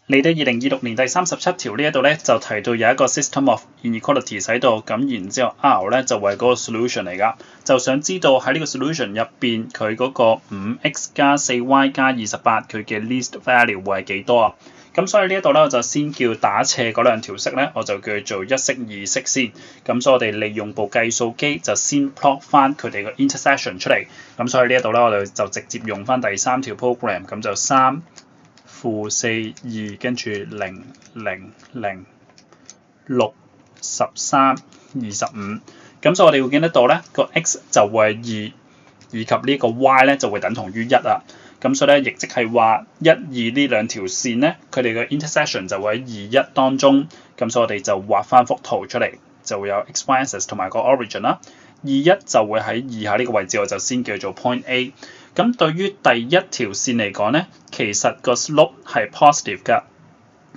嚟到2026年第37條呢一度咧，就提到有一個 system of inequalities 喺度，咁然之後 R 咧就為嗰個 solution 嚟㗎，就想知道喺呢個 solution 入邊佢嗰個 5x 加 4y 加28佢嘅 least value 會係幾多啊？咁所以呢一度咧，我就先叫打斜嗰兩條式咧，我就叫做一式二式先。咁所以我哋利用部計數機就先 plot 翻佢哋個 intersection 出嚟。咁所以呢一度咧，我哋就直接用翻第3條 program，咁就3負4 2跟住0 0 0 6 13 25。咁所以我哋會見得到咧，個 x 就會係2，以及呢個 y 咧就會等同於1啊。咁所以咧，亦即係話1、2呢兩條線咧，佢哋嘅 intersection 就會喺2、1當中。咁所以我哋就畫翻幅圖出嚟，就會有 x、y axis 同埋個 origin 啦。2、1就會喺以下呢個位置，我就先叫做 point A。咁對於第一條線嚟講咧，其實個 slope 係 positive 㗎，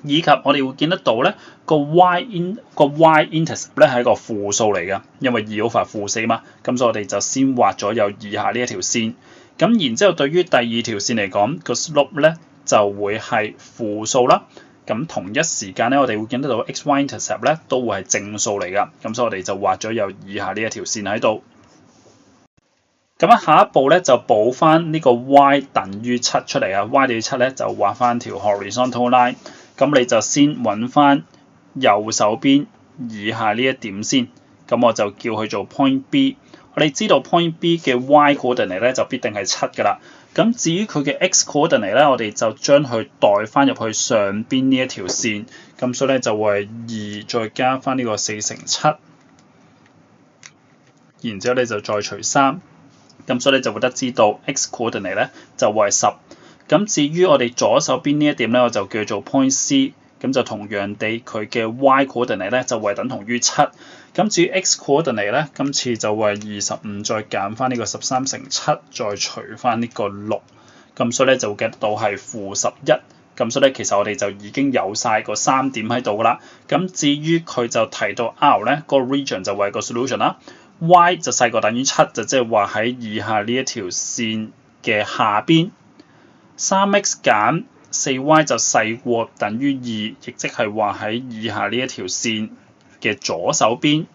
以及我哋會見得到咧，個 y-intercept 咧係一個負數嚟㗎，因為2 over 負4嘛。咁所以我哋就先畫咗有以下呢一條線。咁然之後，對於第二條線嚟講，個 slope 咧就會係負數啦。咁同一時間咧，我哋會見得到 x-y intercept 咧都會係正數嚟㗎。咁所以我哋就畫咗有以下呢一條線喺度。咁啊，下一步咧就補翻呢個 y 等於7出嚟啊。y 等於7咧就畫翻條 horizontal line。咁你就先揾翻右手邊以下呢一點先。咁我就叫佢做 point B。我哋知道 point B 嘅 y coordinate 咧就必定係7㗎啦。咁至於佢嘅 x coordinate 咧，我哋就將佢代翻入去上邊呢一條線。咁所以咧就會係2再加翻呢個4乘7，然之後咧就再除3。咁所以咧就會得知道 x coordinate 咧就會係10。咁至於我哋左手邊呢一點咧，我就叫做 point C。咁就同樣地，佢嘅 y coordinate 咧就會等同於7。咁至於 x coordinate 咧，今次就會係25再減翻呢個13乘7，再除翻呢個6。咁所以咧就會 get 到係-11。咁所以咧其實我哋就已經有晒個3點喺度㗎啦。咁至於佢就提到 R 咧，個 region 就會係個 solution 啦。y 就細過等於7，就即係話喺以下呢一條線嘅下邊。3x 減4y 就細過等於2，亦即係話喺以下呢一條線嘅左手邊，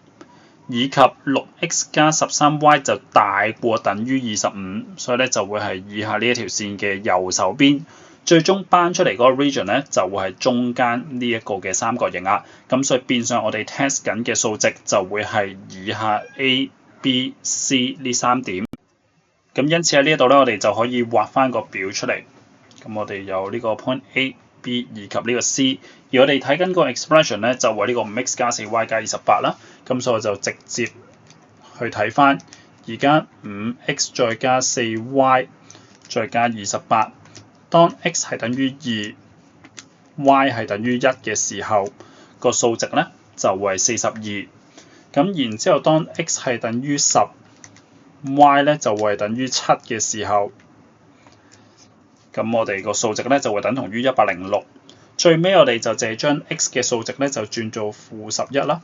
以及 6x 加13y 就大過等於25，所以咧就會係以下呢一條線嘅右手邊。最終班出嚟嗰個 region 咧就會係中間呢一個嘅三角形啊。咁所以變相我哋 test 緊嘅數值就會係以下 A、B、C 呢3點。咁因此喺呢一度咧，我哋就可以畫翻個表出嚟。咁我哋有呢個 point A、B 以及呢個 C， 而我哋睇緊個 expression 咧就為呢個 5x 加 4y 加28啦。咁所以我就直接去睇翻，而家 5x 再加 4y 再加28，當 x 係等於2，y 係等於1嘅時候，個數值咧就會係42。咁然之後，當 x 係等於10，y 咧就會係等於7嘅時候，咁我哋個數值咧就會等同於106。最尾我哋就淨係將 x 嘅數值咧就轉做-11啦。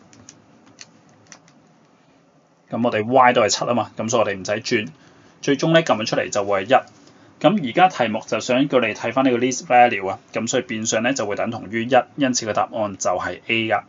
咁我哋 y 都係7啊嘛，咁所以我哋唔使轉。最終咧撳出嚟就會係1。咁而家題目就想叫你睇翻呢個 least value啊，咁所以變相咧就會等同於1，因此個答案就係 A 㗎。